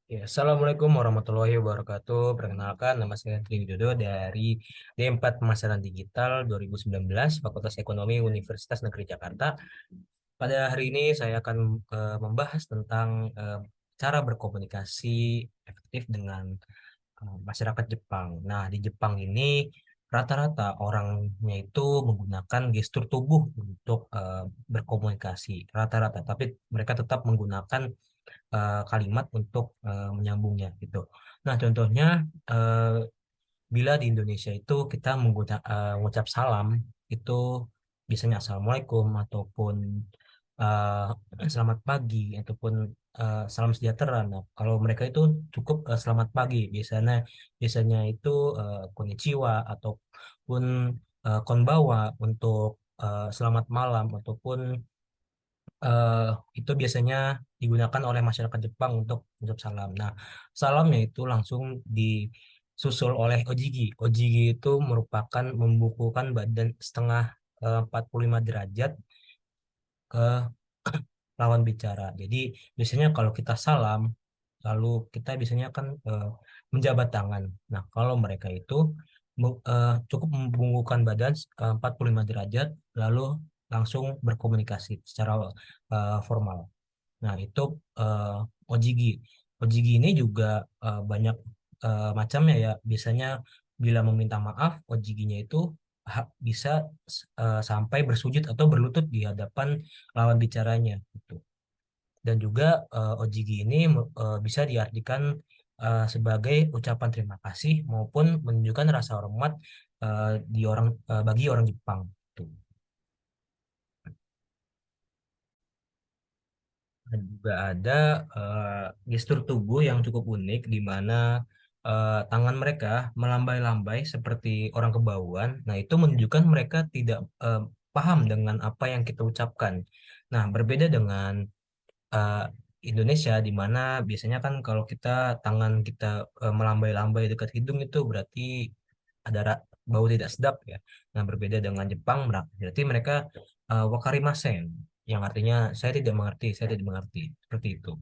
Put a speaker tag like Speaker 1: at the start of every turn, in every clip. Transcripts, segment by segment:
Speaker 1: Ya, Assalamualaikum warahmatullahi wabarakatuh. Perkenalkan, nama saya Tri Widodo dari D4 Pemasaran Digital 2019, Fakultas Ekonomi Universitas Negeri Jakarta. Pada hari ini saya akan membahas tentang cara berkomunikasi efektif dengan masyarakat Jepang. Nah, di Jepang ini rata-rata orangnya itu menggunakan gestur tubuh untuk berkomunikasi. Rata-rata, tapi mereka tetap menggunakan kalimat untuk menyambungnya gitu. Nah, contohnya eh, bila di Indonesia itu kita mengucap salam itu biasanya assalamualaikum ataupun selamat pagi ataupun salam sejahtera. Nah, kalau mereka itu cukup selamat pagi. Biasanya biasanya itu konnichiwa ataupun konbawa untuk selamat malam ataupun eh, itu biasanya digunakan oleh masyarakat Jepang untuk mengucap salam. Nah, salamnya itu langsung disusul oleh ojigi. Ojigi itu merupakan membukukan badan setengah 45 derajat ke lawan bicara. Jadi biasanya kalau kita salam, lalu kita biasanya kan menjabat tangan. Nah, kalau mereka itu cukup membungkukkan badan 45 derajat, lalu langsung berkomunikasi secara formal. Nah, itu ojigi. Ojigi ini juga banyak macamnya ya. Biasanya bila meminta maaf, ojiginya itu bisa sampai bersujud atau berlutut di hadapan lawan bicaranya gitu. Dan juga ojigi ini bisa diartikan sebagai ucapan terima kasih maupun menunjukkan rasa hormat bagi orang Jepang. Gitu. Dan juga ada gestur tubuh yang cukup unik di mana tangan mereka melambai-lambai seperti orang kebauan. Nah, itu menunjukkan mereka tidak paham dengan apa yang kita ucapkan. Nah, berbeda dengan eh, Indonesia di mana biasanya kan kalau tangan kita melambai-lambai dekat hidung itu berarti ada bau tidak sedap ya. Nah, berbeda dengan Jepang berarti mereka wakarimasen yang artinya saya tidak mengerti seperti itu.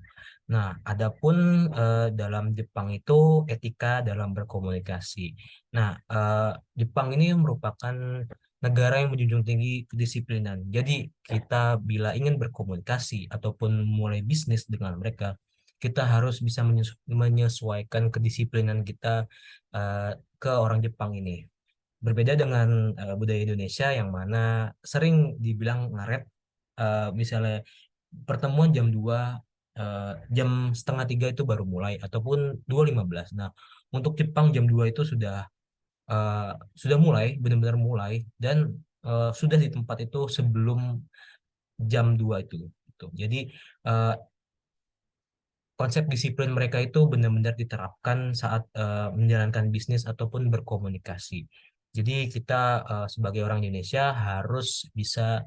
Speaker 1: Nah, adapun dalam Jepang itu etika dalam berkomunikasi. Nah, Jepang ini merupakan negara yang menjunjung tinggi kedisiplinan. Jadi, kita bila ingin berkomunikasi ataupun mulai bisnis dengan mereka, kita harus bisa menyesuaikan kedisiplinan kita ke orang Jepang ini. Berbeda dengan budaya Indonesia yang mana sering dibilang ngaret, misalnya pertemuan jam 2, jam setengah 3 itu baru mulai ataupun 2.15. Nah, untuk Jepang jam 2 itu eh, sudah mulai, benar-benar mulai dan sudah di tempat itu sebelum jam 2 itu. Gitu. Jadi eh, konsep disiplin mereka itu benar-benar diterapkan saat menjalankan bisnis ataupun berkomunikasi. Jadi kita sebagai orang Indonesia harus bisa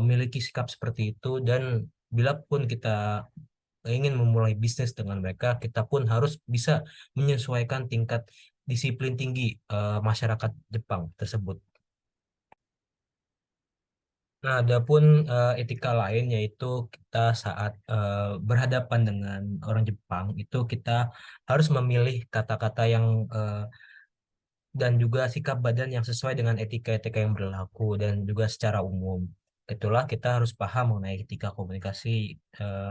Speaker 1: memiliki sikap seperti itu dan bila pun kita ingin memulai bisnis dengan mereka, kita pun harus bisa menyesuaikan tingkat disiplin tinggi masyarakat Jepang tersebut. Nah, adapun etika lain yaitu kita saat berhadapan dengan orang Jepang itu kita harus memilih kata-kata yang dan juga sikap badan yang sesuai dengan etika-etika yang berlaku dan juga secara umum. Itulah kita harus paham mengenai etika komunikasi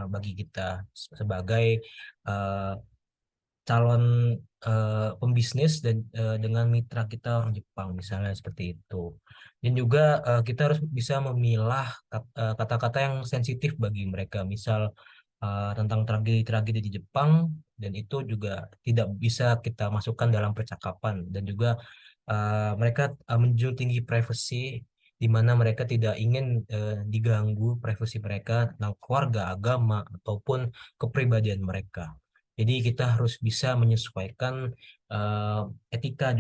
Speaker 1: bagi kita sebagai eh, calon pembisnis dan dengan mitra kita orang Jepang misalnya seperti itu. Dan juga kita harus bisa memilah kata-kata yang sensitif bagi mereka, misal tentang tragedi-tragedi di Jepang dan itu juga tidak bisa kita masukkan dalam percakapan dan juga mereka menjunjung tinggi privasi di mana mereka tidak ingin diganggu privasi mereka tentang keluarga, agama ataupun kepribadian mereka. Jadi kita harus bisa menyesuaikan etika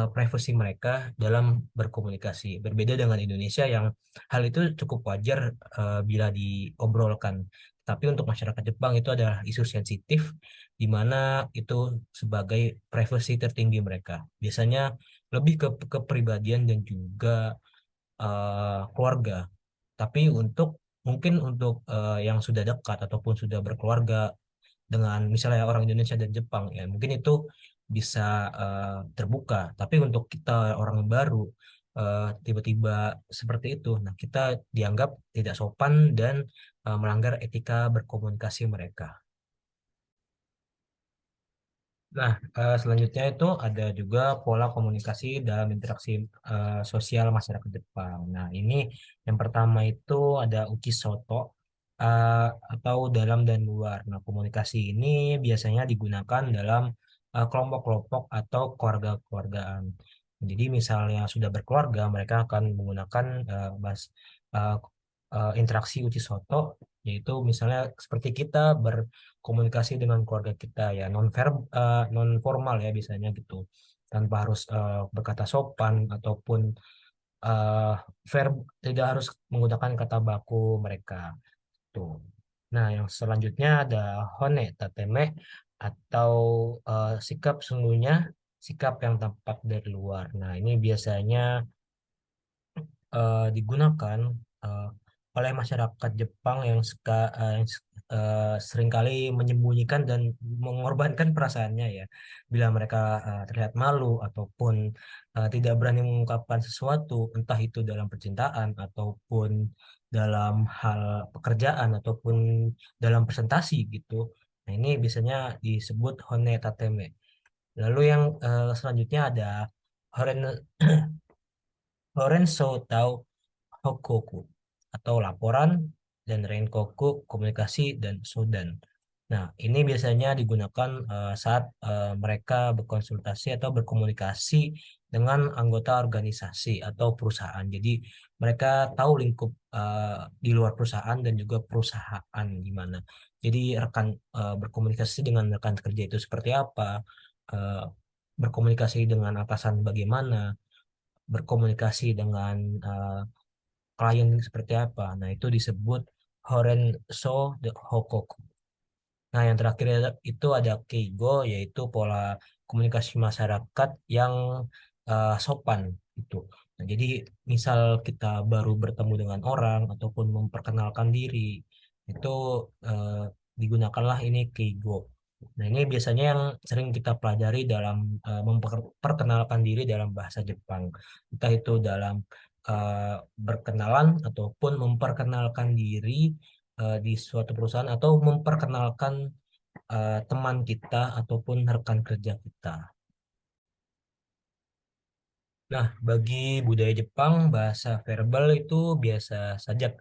Speaker 1: privasi mereka dalam berkomunikasi. Berbeda dengan Indonesia yang hal itu cukup wajar bila diobrolkan. Tapi untuk masyarakat Jepang itu adalah isu sensitif di mana itu sebagai privasi tertinggi mereka. Biasanya lebih ke kepribadian dan juga keluarga. Tapi mungkin untuk yang sudah dekat ataupun sudah berkeluarga dengan misalnya orang Indonesia dan Jepang ya mungkin itu bisa terbuka. Tapi untuk kita orang baru tiba-tiba seperti itu, nah kita dianggap tidak sopan dan melanggar etika berkomunikasi mereka. Nah, selanjutnya itu ada juga pola komunikasi dalam interaksi sosial masyarakat Jepang. Nah, ini yang pertama itu ada uki soto atau dalam dan luar. Nah, komunikasi ini biasanya digunakan dalam kelompok-kelompok atau keluarga-keluargaan. Jadi, misalnya sudah berkeluarga, mereka akan menggunakan uh, interaksi uki soto, yaitu misalnya seperti kita komunikasi dengan keluarga kita ya non formal ya biasanya gitu tanpa harus berkata sopan ataupun eh, verb tidak harus menggunakan kata baku mereka tuh. Nah, yang selanjutnya ada hone tateme atau sikap sungguhnya, sikap yang tampak dari luar. Nah, ini biasanya digunakan eh, oleh masyarakat Jepang yang seringkali menyembunyikan dan mengorbankan perasaannya ya. Bila mereka terlihat malu ataupun tidak berani mengungkapkan sesuatu, entah itu dalam percintaan ataupun dalam hal pekerjaan ataupun dalam presentasi gitu. Nah, ini biasanya disebut hone tateme. Lalu yang selanjutnya ada horen Horenso Tau Hokoku atau laporan dan Renkoku komunikasi dan Sudan. Nah, ini biasanya digunakan saat mereka berkonsultasi atau berkomunikasi dengan anggota organisasi atau perusahaan. Jadi mereka tahu lingkup di luar perusahaan dan juga perusahaan gimana. Jadi rekan berkomunikasi dengan rekan kerja itu seperti apa, eh, berkomunikasi dengan atasan bagaimana, berkomunikasi dengan eh, klien seperti apa. Nah, itu disebut Horenso de Hokoku. Nah, yang terakhir itu ada Keigo, yaitu pola komunikasi masyarakat yang sopan itu. Nah, jadi misal kita baru bertemu dengan orang ataupun memperkenalkan diri, itu eh, digunakanlah ini Keigo. Nah, ini biasanya yang sering kita pelajari dalam memperkenalkan diri dalam bahasa Jepang. Entah itu dalam eh, berkenalan ataupun memperkenalkan diri di suatu perusahaan atau memperkenalkan teman kita ataupun rekan kerja kita. Nah, bagi budaya Jepang, bahasa verbal itu biasa saja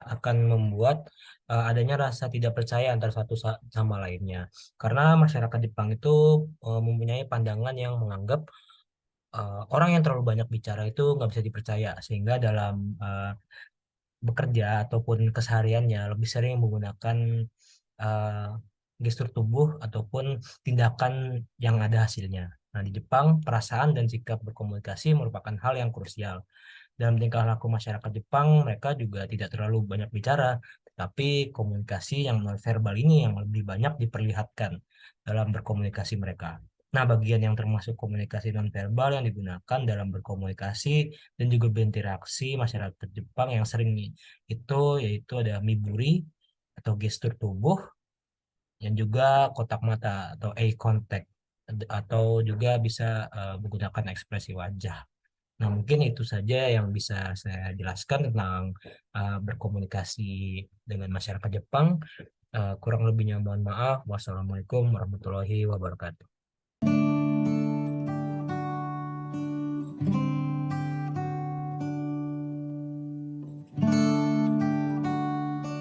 Speaker 1: akan membuat adanya rasa tidak percaya antara satu sama lainnya. Karena masyarakat Jepang itu mempunyai pandangan yang menganggap orang yang terlalu banyak bicara itu nggak bisa dipercaya, sehingga dalam bekerja ataupun kesehariannya lebih sering menggunakan eh, gestur tubuh ataupun tindakan yang ada hasilnya. Nah, di Jepang, perasaan dan sikap berkomunikasi merupakan hal yang krusial. Dalam tingkah laku masyarakat Jepang, mereka juga tidak terlalu banyak bicara, tetapi komunikasi yang nonverbal ini yang lebih banyak diperlihatkan dalam berkomunikasi mereka. Nah, bagian yang termasuk komunikasi nonverbal yang digunakan dalam berkomunikasi dan juga berinteraksi masyarakat Jepang yang sering itu yaitu ada miburi atau gestur tubuh yang juga kotak mata atau eye contact atau juga bisa menggunakan ekspresi wajah. Nah, mungkin itu saja yang bisa saya jelaskan tentang berkomunikasi dengan masyarakat Jepang. Kurang lebihnya mohon maaf. Wassalamualaikum warahmatullahi wabarakatuh.